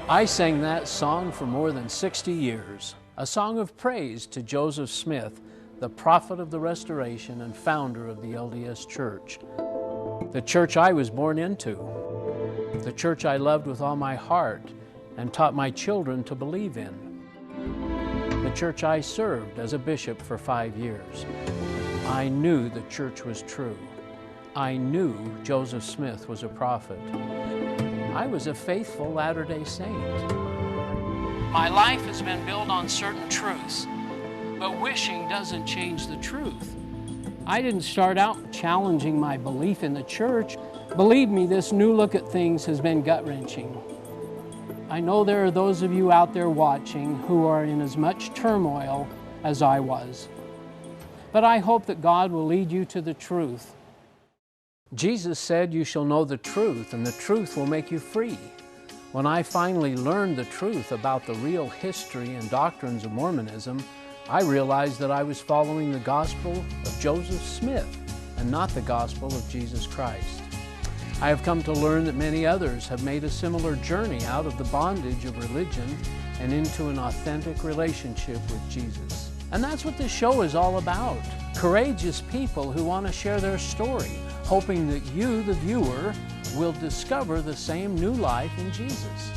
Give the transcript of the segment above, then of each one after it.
I sang that song for more than 60 years, a song of praise to Joseph Smith, the prophet of the Restoration and founder of the LDS Church. The church I was born into, the church I loved with all my heart and taught my children to believe in, the church I served as a bishop for 5 years. I knew the church was true. I knew Joseph Smith was a prophet. I was a faithful Latter-day Saint. My life has been built on certain truths, but wishing doesn't change the truth. I didn't start out challenging my belief in the church. Believe me, this new look at things has been gut-wrenching. I know there are those of you out there watching who are in as much turmoil as I was. But I hope that God will lead you to the truth. Jesus said, "You shall know the truth, and the truth will make you free." When I finally learned the truth about the real history and doctrines of Mormonism, I realized that I was following the gospel of Joseph Smith and not the gospel of Jesus Christ. I have come to learn that many others have made a similar journey out of the bondage of religion and into an authentic relationship with Jesus. And that's what this show is all about. Courageous people who want to share their story, hoping that you, the viewer, will discover the same new life in Jesus.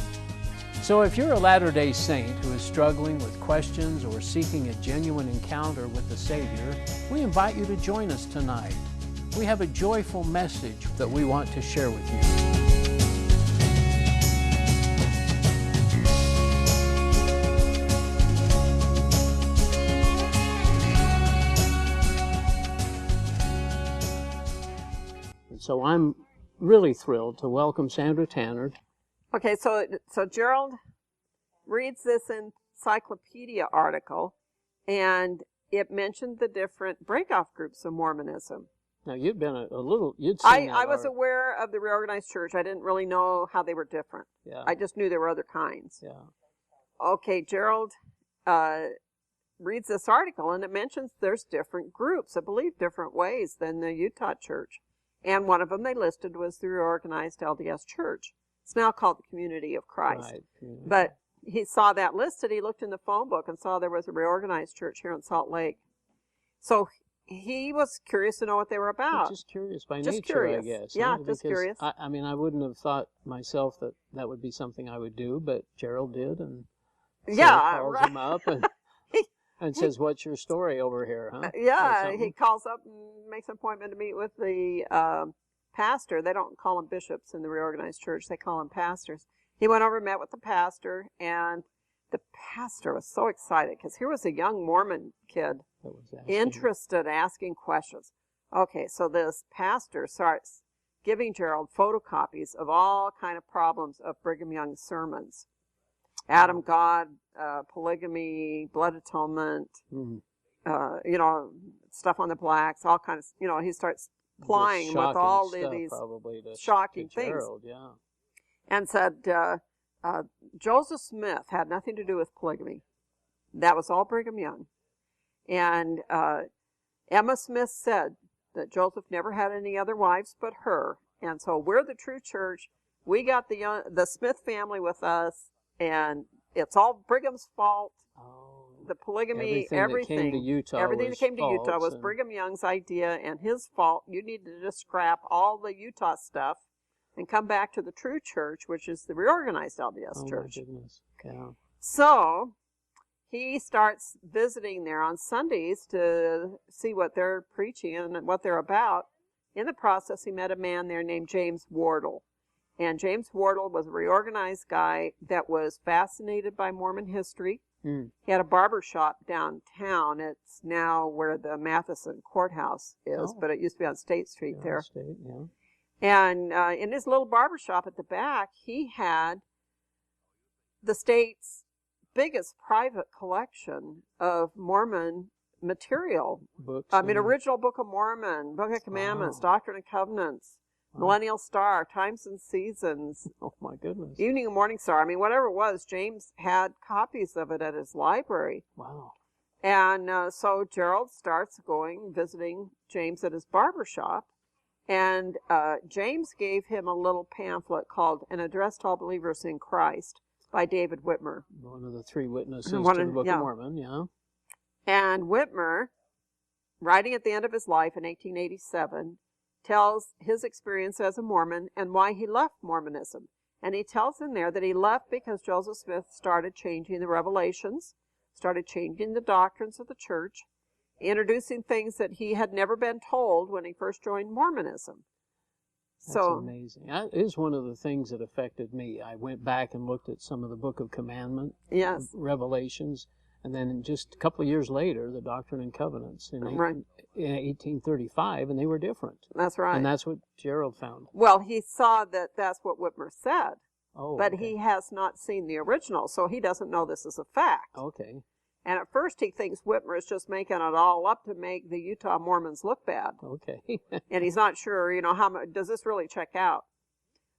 So if you're a Latter-day Saint who is struggling with questions or seeking a genuine encounter with the Savior, we invite you to join us tonight. We have a joyful message that we want to share with you. So I'm really thrilled to welcome Sandra Tanner. Okay, so Gerald reads this encyclopedia article, and it mentioned the different breakoff groups of Mormonism. Now, you'd been you'd seen that. I was aware of the reorganized church. I didn't really know how they were different. Yeah. I just knew there were other kinds. Yeah. Okay, Gerald reads this article, and it mentions there's different groups that believe different ways than the Utah church. And one of them they listed was the reorganized LDS church. It's now called the Community of Christ. Right. Mm-hmm. But he saw that listed. He looked in the phone book and saw there was a reorganized church here in Salt Lake. So he was curious to know what they were about. Just curious by just nature, curious. I guess. Yeah, huh? just curious. I mean, I wouldn't have thought myself that that would be something I would do, but Gerald did, and so calls right. him up and says, "What's your story over here, huh?" Yeah, he calls up and makes an appointment to meet with the pastor. They don't call them bishops in the reorganized church. They call them pastors. He went over and met with the pastor, and the pastor was so excited because here was a young Mormon kid interested, asking questions. Okay, so this pastor starts giving Gerald photocopies of all kind of problems of Brigham Young's sermons. Adam, God, polygamy, blood atonement, stuff on the blacks, all kinds of, he starts plying with all of these shocking things. Gerald, yeah. And said, Joseph Smith had nothing to do with polygamy. That was all Brigham Young. And Emma Smith said that Joseph never had any other wives but her. And so we're the true church. We got the Smith family with us. And it's all Brigham's fault. Oh, the polygamy, everything that came to Utah was Brigham Young's idea and his fault. You need to just scrap all the Utah stuff and come back to the true church, which is the reorganized LDS church. My goodness. Okay. So he starts visiting there on Sundays to see what they're preaching and what they're about. In the process, he met a man there named James Wardle. And James Wardle was a reorganized guy that was fascinated by Mormon history. Mm. He had a barber shop downtown. It's now where the Matheson Courthouse is, but it used to be on State Street there. State, yeah. And in his little barber shop at the back, he had the state's biggest private collection of Mormon material. Books. Original Book of Mormon, Book of Commandments, Doctrine and Covenants. Millennial Star, Times and Seasons. Oh, my goodness. Evening and Morning Star. Whatever it was, James had copies of it at his library. Wow. And so Gerald starts visiting James at his barber shop. And James gave him a little pamphlet called An Address to All Believers in Christ by David Whitmer. One of the three witnesses to the Book of Mormon, yeah. And Whitmer, writing at the end of his life in 1887, tells his experience as a Mormon and why he left Mormonism. And he tells in there that he left because Joseph Smith started changing the revelations, started changing the doctrines of the church, introducing things that he had never been told when he first joined Mormonism. That's amazing. That is one of the things that affected me. I went back and looked at some of the Book of Commandment, Revelations, and then just a couple of years later, the Doctrine and Covenants in 1835, and they were different. That's right. And that's what Gerald found. Well, he saw that that's what Whitmer said, but okay. he has not seen the original, so he doesn't know this is a fact. Okay. And at first he thinks Whitmer is just making it all up to make the Utah Mormons look bad. Okay. And he's not sure, how much, does this really check out?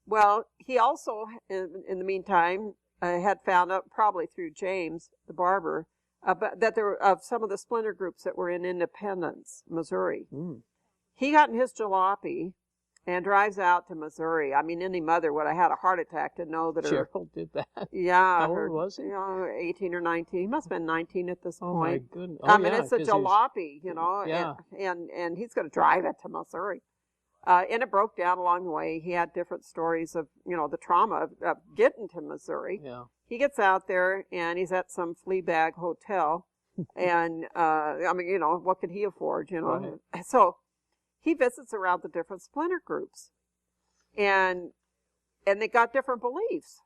Well, he also, in the meantime, had found out, probably through James, the barber, that there were of some of the splinter groups that were in Independence, Missouri. Mm. He got in his jalopy and drives out to Missouri. I mean, any mother would have had a heart attack to know that Gerald did that? Yeah. How old was he? 18 or 19. He must have been 19 at this point. Oh, my goodness. I mean, it's a jalopy, Yeah. and he's going to drive it to Missouri. And it broke down along the way. He had different stories of, the trauma of getting to Missouri. Yeah. He gets out there, and he's at some flea bag hotel. And, what could he afford, Right. So he visits around the different splinter groups. And they got different beliefs.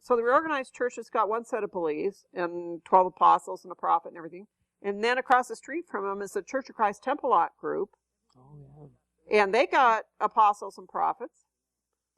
So the reorganized church has got one set of beliefs, and 12 apostles and a prophet and everything. And then across the street from them is the Church of Christ Temple Lot group. Oh, yeah. And they got apostles and prophets.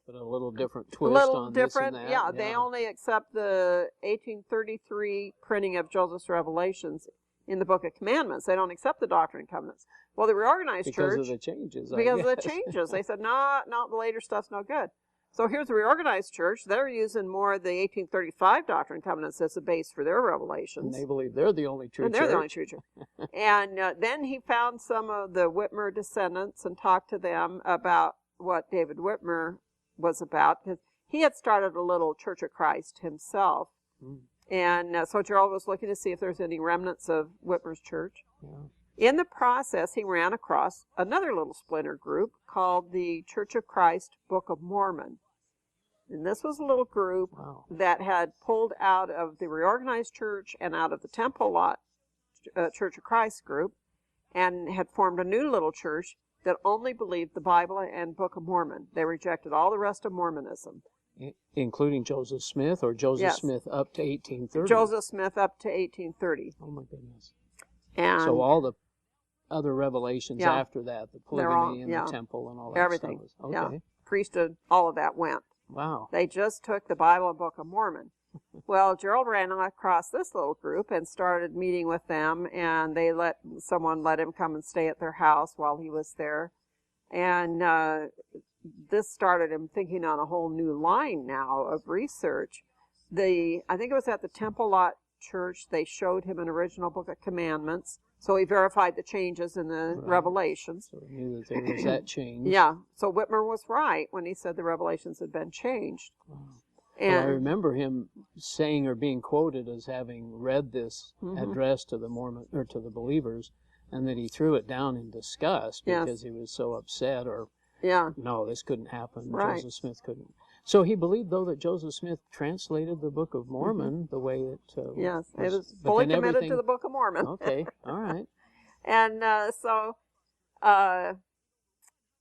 But a little different twist on this and that. Yeah, they only accept the 1833 printing of Joseph's Revelations in the Book of Commandments. They don't accept the Doctrine and Covenants. Well, the reorganized church... Because of the changes, Because of the changes. They said, no, the later stuff's no good. So here's the reorganized church. They're using more of the 1835 Doctrine and Covenants as a base for their revelations. And they believe they're the only true church. And they're the only true church. And then he found some of the Whitmer descendants and talked to them about what David Whitmer was about. Because he had started a little Church of Christ himself. Mm. And so Gerald was looking to see if there's any remnants of Whitmer's church. Yeah. In the process, he ran across another little splinter group called the Church of Christ Book of Mormon. And this was a little group that had pulled out of the reorganized church and out of the Temple Lot Church of Christ group and had formed a new little church that only believed the Bible and Book of Mormon. They rejected all the rest of Mormonism. Including Joseph Smith, or Joseph Smith up to 1830? Joseph Smith up to 1830. Oh, my goodness. And so all the other revelations after that, the polygamy and the temple and all that everything. Stuff. Okay. Yeah. Priesthood, all of that went. Wow. They just took the Bible and Book of Mormon. Well, Gerald ran across this little group and started meeting with them, and someone let him come and stay at their house while he was there. And this started him thinking on a whole new line now of research. I think it was at the Temple Lot Church, they showed him an original Book of Commandments, so he verified the changes in the Revelations. So he knew that there was that change. Yeah, so Whitmer was right when he said the Revelations had been changed. Wow. And well, I remember him saying or being quoted as having read this address to the Mormon or to the believers, and that he threw it down in disgust because he was so upset. Or no, this couldn't happen. Right. Joseph Smith couldn't. So he believed, though, that Joseph Smith translated the Book of Mormon the way it yes, it was fully committed to the Book of Mormon. Okay, all right. And so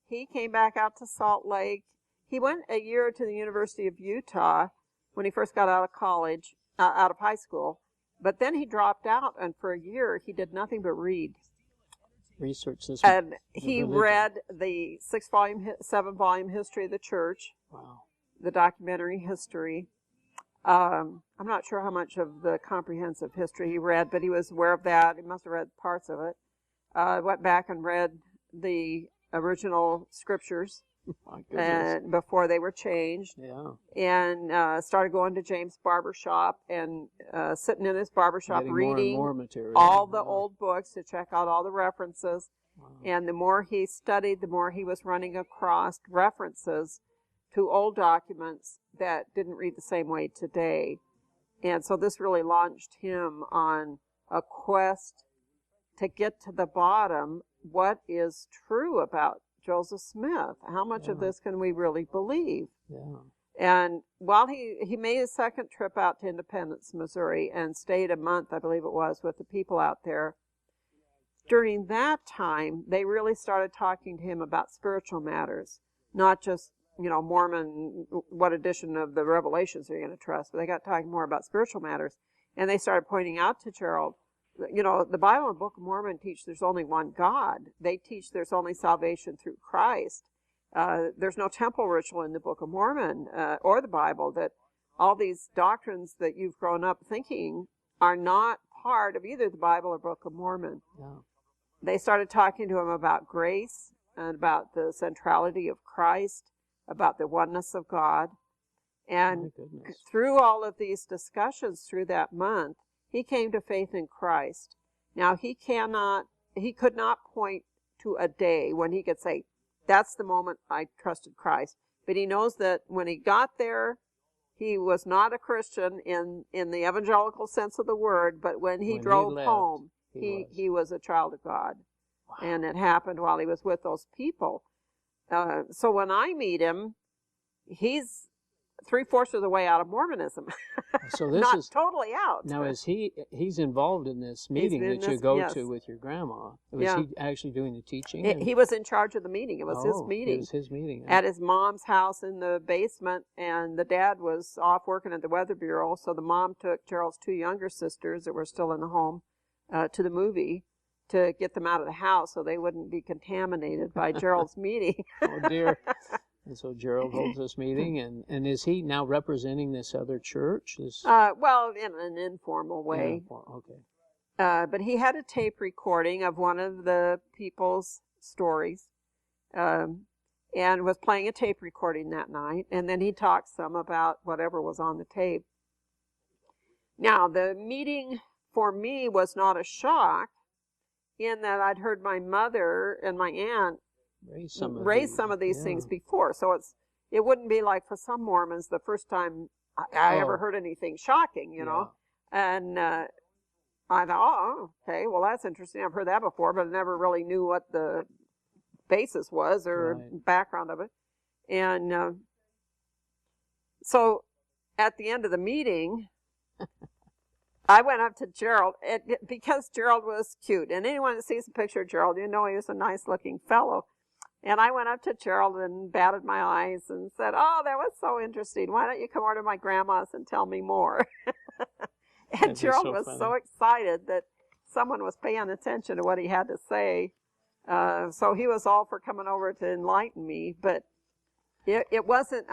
he came back out to Salt Lake. He went a year to the University of Utah when he first got out of college, out of high school. But then he dropped out, and for a year he did nothing but read. Research this. And he read the 7-volume history of the church. Wow. The documentary history. I'm not sure how much of the comprehensive history he read, but he was aware of that. He must have read parts of it. Went back and read the original scriptures before they were changed. Yeah. And started going to James' barbershop and sitting in his barbershop reading more material. all the old books to check out all the references. Wow. And the more he studied, the more he was running across references to old documents that didn't read the same way today. And so this really launched him on a quest to get to the bottom. What is true about Joseph Smith? How much of this can we really believe? Yeah. And while he made his second trip out to Independence, Missouri, and stayed a month, I believe it was, with the people out there, during that time, they really started talking to him about spiritual matters, not just, Mormon, what edition of the Revelations are you going to trust? But they got talking more about spiritual matters. And they started pointing out to Gerald, the Bible and Book of Mormon teach there's only one God. They teach there's only salvation through Christ. There's no temple ritual in the Book of Mormon or the Bible. That all these doctrines that you've grown up thinking are not part of either the Bible or Book of Mormon. Yeah. They started talking to him about grace and about the centrality of Christ, about the oneness of God. And through all of these discussions through that month, he came to faith in Christ. Now, he could not point to a day when he could say, that's the moment I trusted Christ. But he knows that when he got there, he was not a Christian in the evangelical sense of the word, but when he drove home, he was a child of God. Wow. And it happened while he was with those people. So when I meet him, he's 3/4 of the way out of Mormonism. So this not is totally out. Now, he's involved in this meeting that you go to with your grandma? Was he actually doing the teaching? He was in charge of the meeting. It was his meeting. It was his meeting. At his mom's house in the basement, and the dad was off working at the Weather Bureau, so the mom took Gerald's 2 younger sisters that were still in the home to the movie to get them out of the house so they wouldn't be contaminated by Gerald's meeting. Oh, dear. And so Gerald holds this meeting, and is he now representing this other church? Well, in an informal way. Okay. But he had a tape recording of one of the people's stories, and was playing a tape recording that night, and then he talked some about whatever was on the tape. Now, the meeting for me was not a shock, in that I'd heard my mother and my aunt raise some of these things before. So it wouldn't be like for some Mormons the first time I ever heard anything shocking, you know. And I thought, okay, well, that's interesting. I've heard that before, but I never really knew what the basis was or background of it. And so at the end of the meeting, I went up to Gerald, because Gerald was cute. And anyone that sees a picture of Gerald, he was a nice-looking fellow. And I went up to Gerald and batted my eyes and said, oh, that was so interesting. Why don't you come over to my grandma's and tell me more? And Gerald was so excited that someone was paying attention to what he had to say. So he was all for coming over to enlighten me. But it wasn't,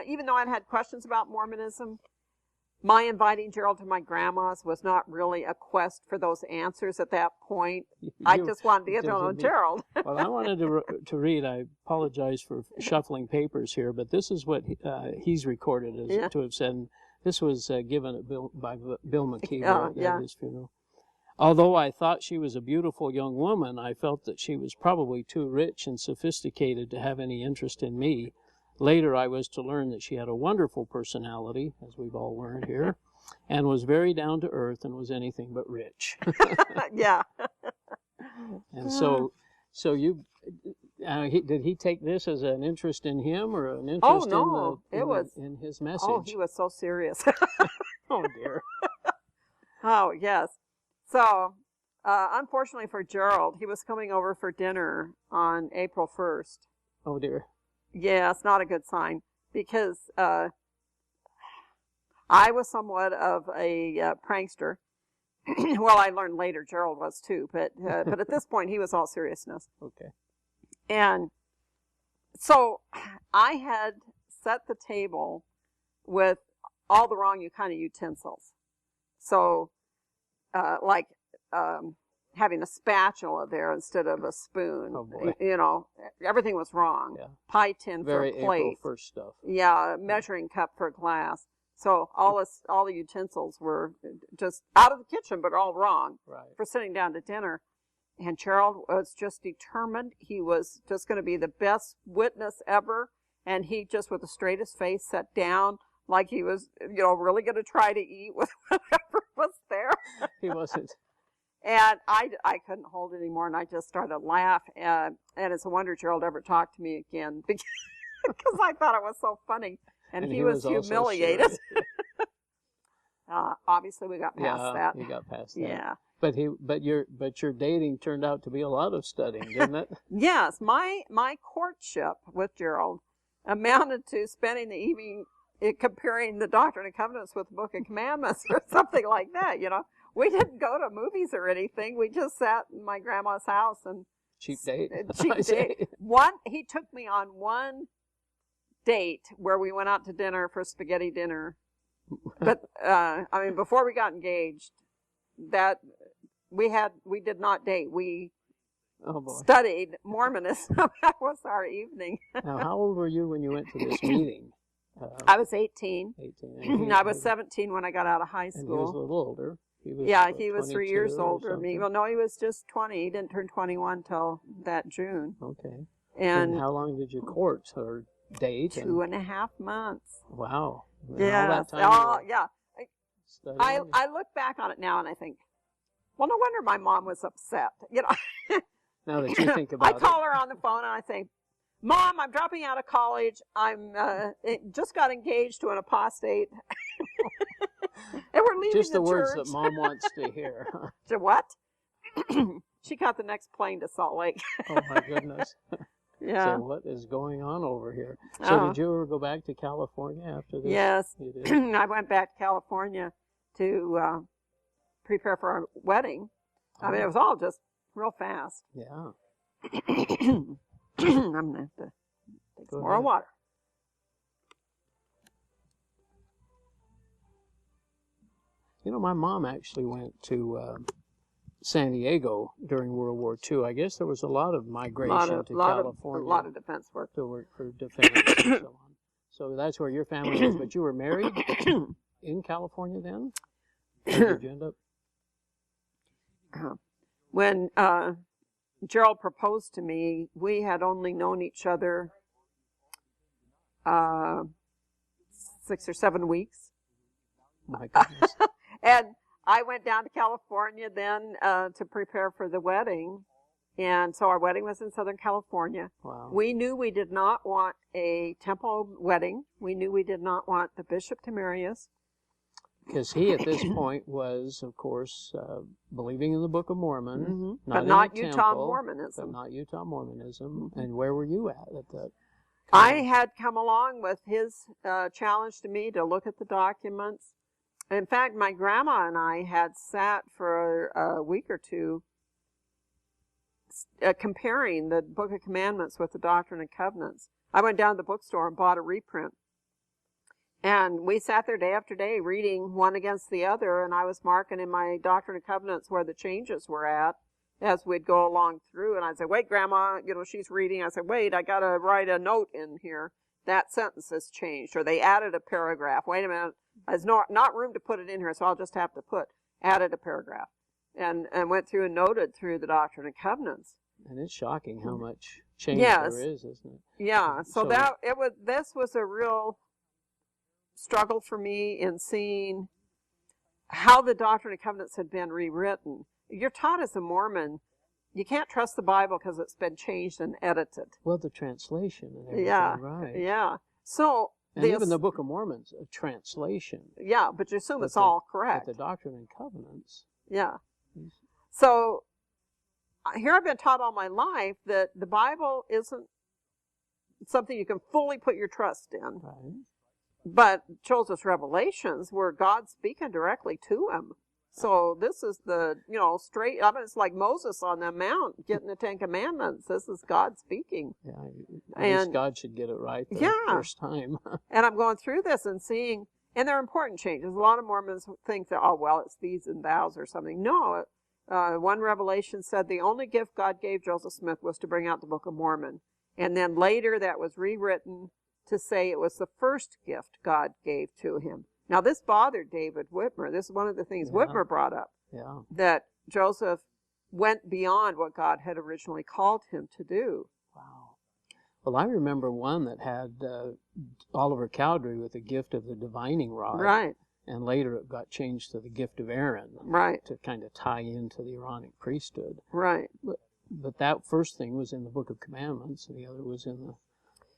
even though I'd had questions about Mormonism, my inviting Gerald to my grandma's was not really a quest for those answers at that point. I just wanted to get to know Gerald. Well, I wanted to read. I apologize for shuffling papers here, but this is what he's recorded to have said. And this was given by Bill McKeever at his funeral. Although I thought she was a beautiful young woman, I felt that she was probably too rich and sophisticated to have any interest in me. Later, I was to learn that she had a wonderful personality, as we've all learned here, and was very down to earth and was anything but rich. Yeah. And so you, did he take this as an interest in him or an interest in his message? Oh, he was so serious. Oh, dear. Oh, yes. So, unfortunately for Gerald, he was coming over for dinner on April 1st. Oh, dear. Yeah, it's not a good sign, because I was somewhat of a prankster. Well, I learned later Gerald was too, but at this point he was all seriousness. Okay. And so I had set the table with all the wrong kind of utensils. So, having a spatula there instead of a spoon. Oh, boy. Everything was wrong. Yeah. Pie tin for a plate. Very April 1st stuff. Yeah, a measuring cup for glass. So all the utensils were just out of the kitchen, but all wrong for sitting down to dinner. And Gerald was just determined. He was just going to be the best witness ever. And he just, with the straightest face, sat down, like he was, really going to try to eat with whatever was there. He wasn't. And I couldn't hold it anymore, and I just started to laugh. And it's a wonder Gerald ever talked to me again because I thought it was so funny. And he was humiliated. Obviously, we got past that. You got past that. Yeah. But your dating turned out to be a lot of studying, didn't it? Yes, my courtship with Gerald amounted to spending the evening comparing the Doctrine and Covenants with the Book of Commandments or something like that. We didn't go to movies or anything. We just sat in my grandma's house and cheap date. He took me on one date where we went out to dinner for spaghetti dinner. But before we got engaged, that we did not date. We studied Mormonism. That was our evening. Now, how old were you when you went to this meeting? I was 18. 18. I was 17 when I got out of high school. And he was a little older. He was 3 years older than me. Well, no, he was just 20. He didn't turn 21 till that June. Okay. And how long did you court or date? 2.5 months. Wow. Yeah. Yeah. I look back on it now and I think, well, no wonder my mom was upset. Now that you think about it. I call her on the phone and I say, Mom, I'm dropping out of college. I'm just got engaged to an apostate. And we're leaving just the words church. that Mom wants to hear. To what? She got the next plane to Salt Lake. Oh, my goodness. Yeah. So what is going on over here? So did you ever go back to California after this? Yes. You did? I went back to California to prepare for our wedding. It was all just real fast. Yeah. I'm going to have to take some more water. My mom actually went to San Diego during World War II. I guess there was a lot of migration to California. A lot of defense work. To work for defense and so on. So that's where your family was. But you were married in California then? Or did you end up? When Gerald proposed to me, we had only known each other 6 or 7 weeks. My goodness. And I went down to California then to prepare for the wedding. And so our wedding was in Southern California. Wow. We knew we did not want a temple wedding. We knew we did not want the bishop to marry us. Because he, at this point, was, of course, believing in the Book of Mormon. But not Utah Mormonism. But not Utah Mormonism. And where were you at that? I had come along with his challenge to me to look at the documents. In fact, my grandma and I had sat for a week or two comparing the Book of Commandments with the Doctrine and Covenants. I went down to the bookstore and bought a reprint. And we sat there day after day reading one against the other, and I was marking in my Doctrine and Covenants where the changes were at as we'd go along through. And I'd say, wait, Grandma, she's reading. I said, wait, I got to write a note in here. That sentence has changed, or they added a paragraph. Wait a minute. There's not room to put it in here, so I'll just have to added a paragraph. And went through and noted through the Doctrine and Covenants. And it's shocking how much change there is, isn't it? Yeah. So this was a real struggle for me in seeing how the Doctrine and Covenants had been rewritten. You're taught as a Mormon, you can't trust the Bible because it's been changed and edited. Well, the translation and everything, right? Yeah. So and even the Book of Mormon's a translation. Yeah, but you assume it's all correct. But the Doctrine and Covenants. Yeah. So here I've been taught all my life that the Bible isn't something you can fully put your trust in. Right. But Joseph's revelations were God speaking directly to him. So this is the, straight, it's like Moses on the mount getting the 10 Commandments. This is God speaking. Yeah, at least God should get it right the first time. And I'm going through this and seeing, and they're important changes. A lot of Mormons think that, it's these and thous or something. No, one revelation said the only gift God gave Joseph Smith was to bring out the Book of Mormon. And then later that was rewritten to say it was the first gift God gave to him. Now, this bothered David Whitmer. This is one of the things Whitmer brought up, that Joseph went beyond what God had originally called him to do. Wow. Well, I remember one that had Oliver Cowdery with the gift of the divining rod. Right. And later it got changed to the gift of Aaron. Right. To kind of tie into the Aaronic priesthood. Right. But that first thing was in the Book of Commandments, and the other was in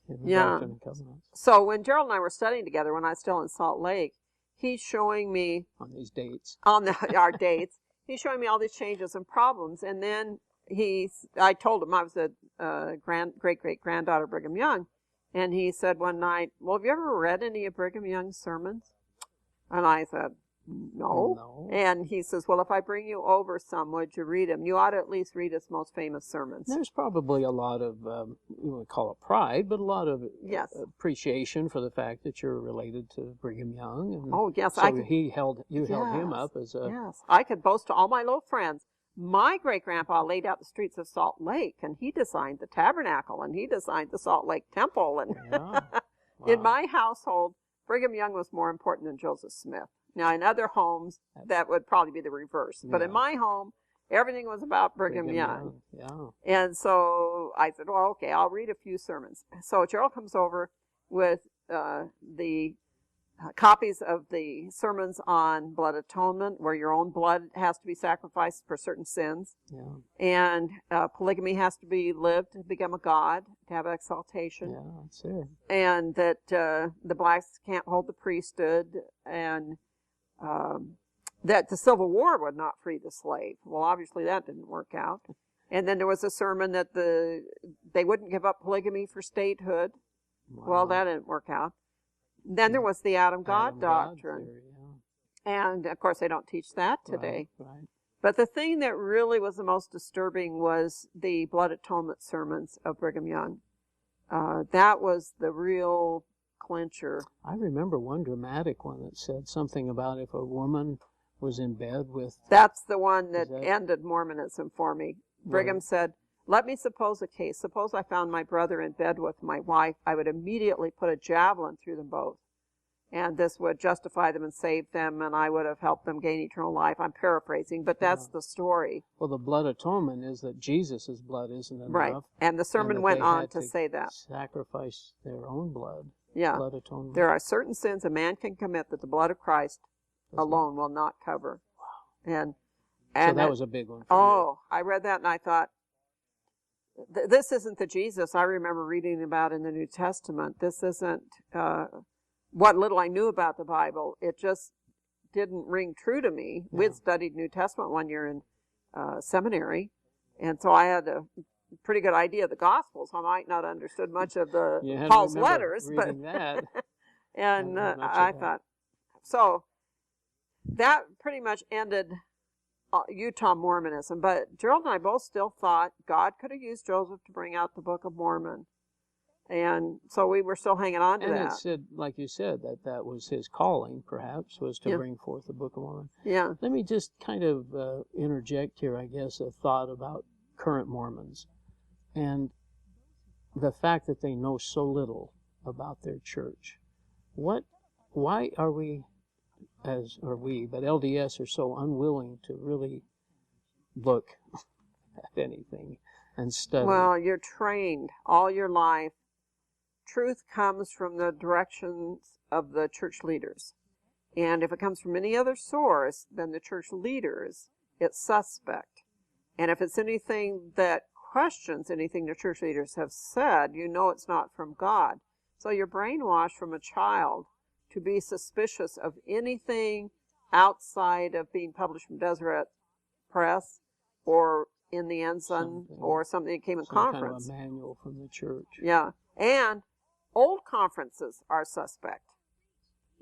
the Yeah. Doctrine and Covenants. So when Gerald and I were studying together, when I was still in Salt Lake, he's showing me On these dates. on our dates, he's showing me all these changes and problems, and then I told him I was a great-great-granddaughter of Brigham Young, and he said one night, well, have you ever read any of Brigham Young's sermons? And I said, no. And he says, well, if I bring you over some, would you read them? You ought to at least read his most famous sermons. There's probably a lot of, you would call it pride, but a lot of appreciation for the fact that you're related to Brigham Young. And oh, yes. So you held him up as a... Yes, I could boast to all my little friends. My great-grandpa laid out the streets of Salt Lake, and he designed the tabernacle, and he designed the Salt Lake Temple. And Wow. In my household, Brigham Young was more important than Joseph Smith. Now, in other homes, that would probably be the reverse. But in my home, everything was about Brigham Young. Yeah. And so I said, well, okay, I'll read a few sermons. So Gerald comes over with the copies of the sermons on blood atonement, where your own blood has to be sacrificed for certain sins. Yeah. And polygamy has to be lived to become a god, to have exaltation. Yeah, that's it. And that the blacks can't hold the priesthood, and that the Civil War would not free the slave. Well, obviously that didn't work out. And then there was a sermon that they wouldn't give up polygamy for statehood. Wow. Well, that didn't work out. Then there was the Adam God doctrine. Theory, And, of course, they don't teach that today. Right. But the thing that really was the most disturbing was the blood atonement sermons of Brigham Young. That was the real clincher. I remember one dramatic one that said something about if a woman was in bed with... That's the one that ended Mormonism for me. Brigham said, let me suppose a case. Suppose I found my brother in bed with my wife. I would immediately put a javelin through them both. And this would justify them and save them, and I would have helped them gain eternal life. I'm paraphrasing, but that's the story. Well, the blood atonement is that Jesus' blood isn't enough. Right, and the sermon went on to say that. Sacrifice their own blood. Yeah. Blood atonement. There are certain sins a man can commit that the blood of Christ alone will not cover. Wow. And so that was a big one for you. I read that and I thought, this isn't the Jesus I remember reading about in the New Testament. This isn't what little I knew about the Bible. It just didn't ring true to me. Yeah. We had studied New Testament one year in seminary, and so I had a pretty good idea of the Gospels. I might not have understood much of Paul's letters, but that. And I thought, so that pretty much ended Utah Mormonism. But Gerald and I both still thought God could have used Joseph to bring out the Book of Mormon. And so we were still hanging on to that. And it said, like you said, that was his calling, perhaps, was to bring forth the Book of Mormon. Yeah. Let me just kind of interject here, I guess, a thought about current Mormons and the fact that they know so little about their church. Why are we, but LDS are so unwilling to really look at anything and study? Well, you're trained all your life. Truth comes from the directions of the church leaders. And if it comes from any other source than the church leaders, it's suspect. And if it's anything that questions anything the church leaders have said, you know it's not from God. So you're brainwashed from a child to be suspicious of anything outside of being published from Deseret Press or in the Ensign or something that came in conference. Kind of a manual from the church. Yeah. And old conferences are suspect.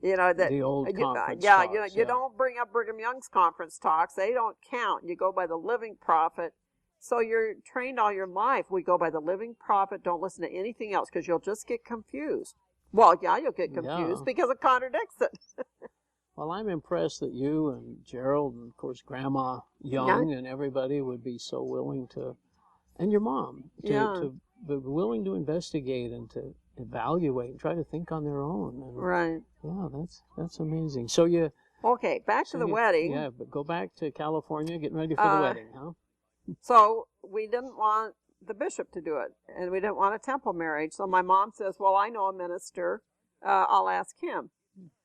You know that the old conference talks, you don't bring up Brigham Young's conference talks. They don't count. You go by the living prophet. So you're trained all your life. We go by the living prophet. Don't listen to anything else because you'll just get confused. Well, yeah, you'll get confused because it contradicts it. Well, I'm impressed that you and Gerald and, of course, Grandma Young and everybody would be so willing to, and your mom, to be willing to investigate and to evaluate and try to think on their own. And, right. Yeah, that's amazing. So you... Okay, back to the wedding. Yeah, but go back to California, getting ready for the wedding, huh? So we didn't want the bishop to do it, and we didn't want a temple marriage. So my mom says, well, I know a minister. I'll ask him.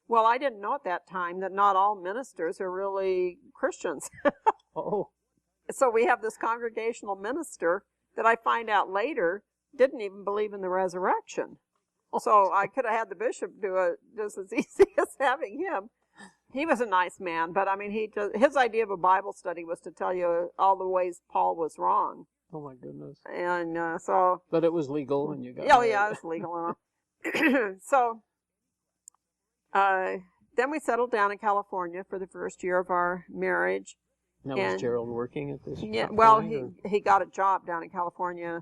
Well, I didn't know at that time that not all ministers are really Christians. Oh. So we have this congregational minister that I find out later didn't even believe in the resurrection. So I could have had the bishop do it just as easy as having him. He was a nice man, but I mean, his idea of a Bible study was to tell you all the ways Paul was wrong. Oh my goodness. And so. But it was legal when you got Oh married. yeah, it was legal. So then we settled down in California for the first year of our marriage. Now, was Gerald working at this? Yeah, well, he got a job down in California.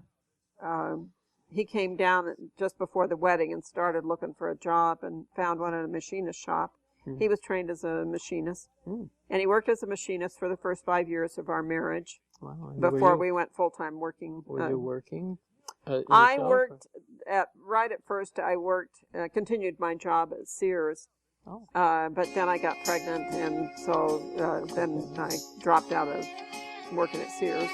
He came down just before the wedding and started looking for a job and found one at a machinist shop. Mm. He was trained as a machinist, and he worked as a machinist for the first 5 years of our marriage. Wow. Before we went full-time working. Were you working? I worked right at first. I continued my job at Sears. Oh. But then I got pregnant, and so then I dropped out of working at Sears.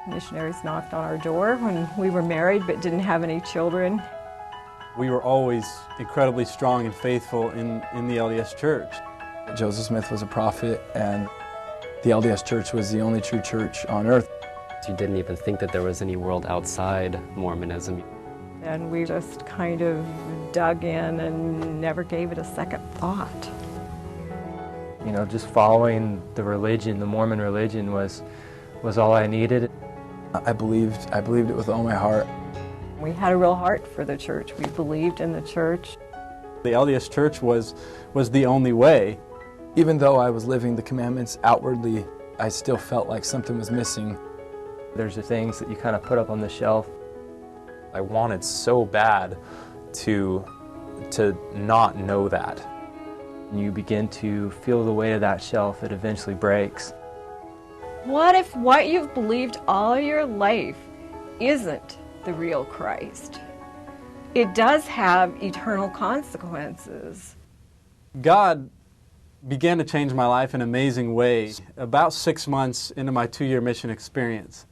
Missionaries knocked on our door when we were married but didn't have any children. We were always incredibly strong and faithful in the LDS Church. Joseph Smith was a prophet, and the LDS Church was the only true church on earth. You didn't even think that there was any world outside Mormonism. And we just kind of dug in and never gave it a second thought. You know, just following the religion, the Mormon religion was all I needed. I believed it with all my heart. We had a real heart for the church. We believed in the church. The LDS Church was the only way. Even though I was living the commandments outwardly, I still felt like something was missing. There's the things that you kind of put up on the shelf. I wanted so bad to not know that. You begin to feel the weight of that shelf. It eventually breaks. What if what you've believed all your life isn't the real Christ? It does have eternal consequences. God began to change my life in amazing ways about 6 months into my 2-year mission experience.